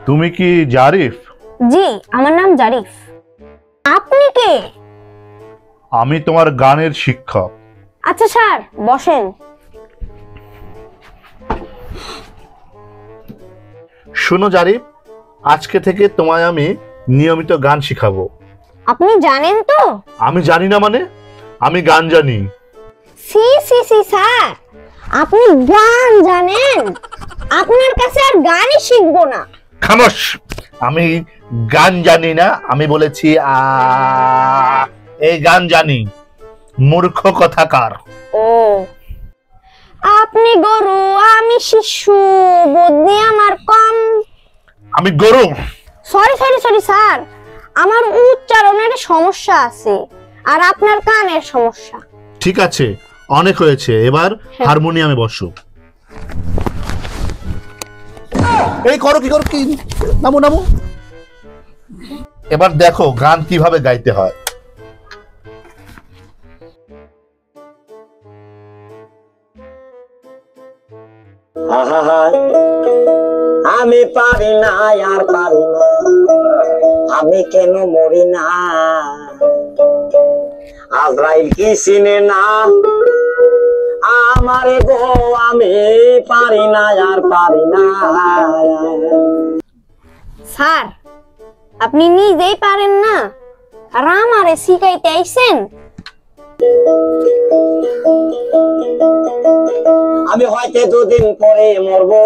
তুমি কি জারিফ? জি, আমার নাম জারিফ। আপনি কে? আমি তোমার গানের শিক্ষক। আচ্ছা স্যার, বসেন। শোনো জারিফ, আজকে থেকে তোমায় আমি নিয়মিত গান শিখাবো। আপনি জানেন তো? আমি জানি না মানে? আমি গান জানি। সি সি সি স্যার, আপনি গান জানেন? আপনার কাছে আর গানই শিখবো না। খামোশ! আমি গান জানি না, আমি বলেছি এই গান জানি। মূর্খ কথাকার। ও, আপনি গরু, আমি শিশু, বুদ্ধি আমার কম। আমি গরু? সরি সরি সরি স্যার, আমার উচ্চারণের সমস্যা আছে আর আপনার কানের সমস্যা। ঠিক আছে, অনেক হয়েছে, এবার হারমোনিয়ামে বসো। এই করো কি নামো নামো। এবার দেখো গান কিভাবে গাইতে হয়। আমি পারি না আর পারি না, আমি কেন মরি না, আজরাইল কি চিনে না আমারে গো, আমি পারি না আর পারি না। স্যার, আপনি নিজেই পারেন না আর আমারে শিখাইতে আইছেন? আমি হয়তো দুদিন পরে মরবো,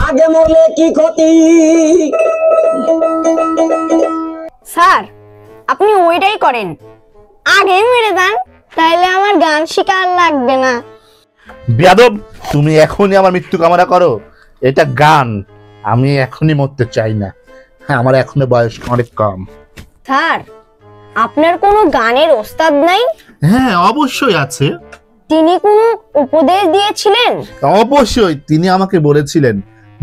আগে মরলে কি ক্ষতি। স্যার, আপনি ওইটাই করেন, আগে মেরে দেন, তাইলে আমার গান শেখা আর লাগবে না। বেয়াদব, তুমি এখনই আমার মৃত্যু কামনা করো? এটা গান, আমি এখনই মরতে চাই না। হ্যাঁ, আমার এখনো বয়স অনেক কম। স্যার, আপনার কোনো গানের ওস্তাদ নাই? হ্যাঁ, অবশ্যই আছে। তিনি কোনো উপদেশ দিয়েছিলেন? অবশ্যই, তিনি আমাকে বলেছিলেন,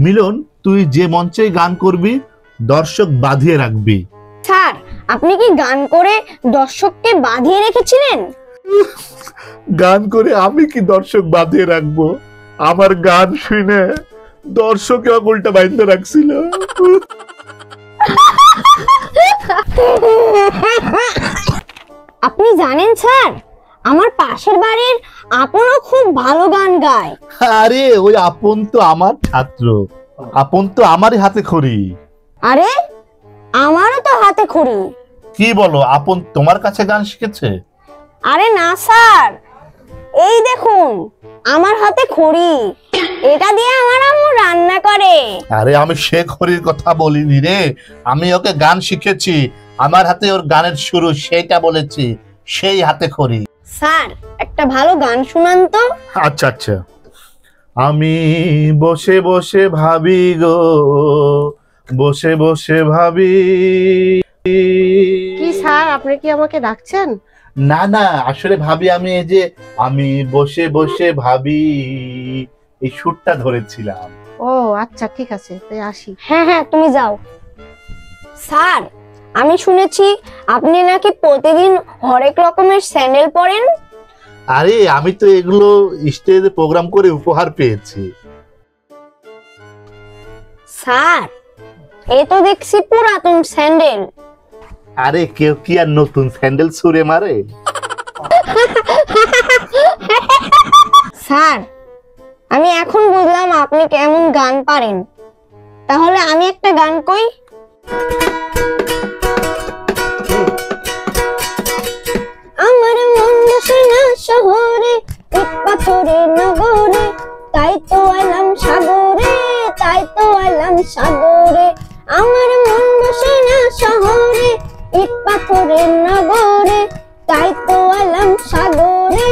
মিলন, তুই যে মঞ্চে গান করবি দর্শক বাঁধিয়ে রাখবি। স্যার, আপনি কি গান করে দর্শককে বাঁধিয়ে রেখেছিলেন? গান করে আমি কি দর্শক বাঁধিয়ে রাখবো? আমার গান শুনে দর্শকে উল্টা বাইন্ধে রাখছিল। আপনি জানেন স্যার, আমার পাশের বাড়ির আপনও খুব ভালো গান গায়। আরে ওই আপন তো আমার ছাত্র, আপন তো আমারই হাতে খড়ি। আরে, আমারও তো হাতে খড়ি। কি বলো, আপন তোমার কাছে গান শিখেছে? আরে না স্যার, এই দেখুন আমার হাতে খড়ি, এটা দিয়ে আমার আম্মু রান্না করে। আরে আমি সে খড়ির কথা বলিনি রে, আমি ওকে গান শিখেছি, আমার হাতে ওর গানের শুরু, সেইটা বলেছি, সেই হাতে খড়ি। স্যার, একটা ভালো গান শুনান তো। আচ্ছা আচ্ছা। আমি বসে বসে ভাবি গো, বসে বসে ভাবি। কি স্যার, আপনি কি আমাকে ডাকছেন? না না, আসলে ভাবি আমি এই যে আমি বসে বসে ভাবি, এই সুরটা ধরেছিলাম। ও আচ্ছা, ঠিক আছে, তাই আসি। হ্যাঁ হ্যাঁ, তুমি যাও। স্যার, আমি শুনেছি আপনি নাকি প্রতিদিন হরেক রকমের স্যান্ডেল পরেন। আরে আমি তো এগুলো স্টেজে প্রোগ্রাম করে উপহার পেয়েছি। স্যার, এ তো দেখছি পুরাতন স্যান্ডেল। আরে কেউ কি আর নতুন স্যান্ডেল ছুঁড়ে মারে? স্যার, আমি এখন বুঝলাম আপনি কেমন গান পারেন। তাহলে আমি একটা গান কই। আমার মন বসে না শহরে, ইট পাথরের নগরে, তাই তো এলাম সাগরে, তাই তো এলাম সাগরে। আমার মন বসে না শহরে, ইট পাথরের নগরে, তাই তো এলাম সাগরে,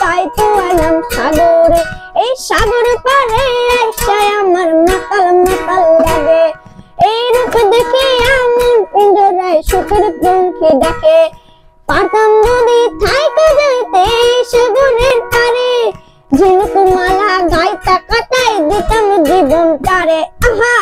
তাই তো এলাম সাগরে। এই সাগর পারে আইসায় আমার মাতাল মাতাল লাগে, এই রূপ দেখে আমার পিঞ্জরায় সুখের পঙ্খী ডাকে। পাতাম যদি থাইকা যাইতে সাগরের পারে, ঝিনুক মালা গাইতা কাটাই দিতাম জীবন তারে। আহা।